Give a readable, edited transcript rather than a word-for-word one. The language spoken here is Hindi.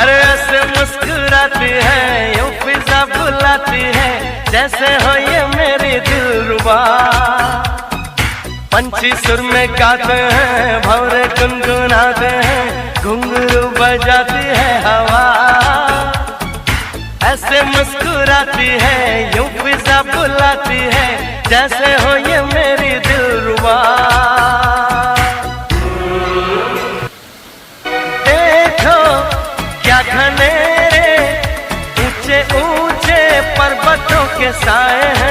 अरे ऐसे मुस्कुराती है यूं फिजा बुलाती है, जैसे हो ये मेरी दिलरुबा। पंछी सुर में गाते हैं, भंवरे गुनगुनाते हैं, घुंघरू बजाती है हवा। ऐसे मुस्कुराती है यूं फिजा बुलाती है, जैसे हो ये मेरी दिलरुबा। देखो क्या घनेरे ऊंचे ऊंचे पर्वतों के साए हैं,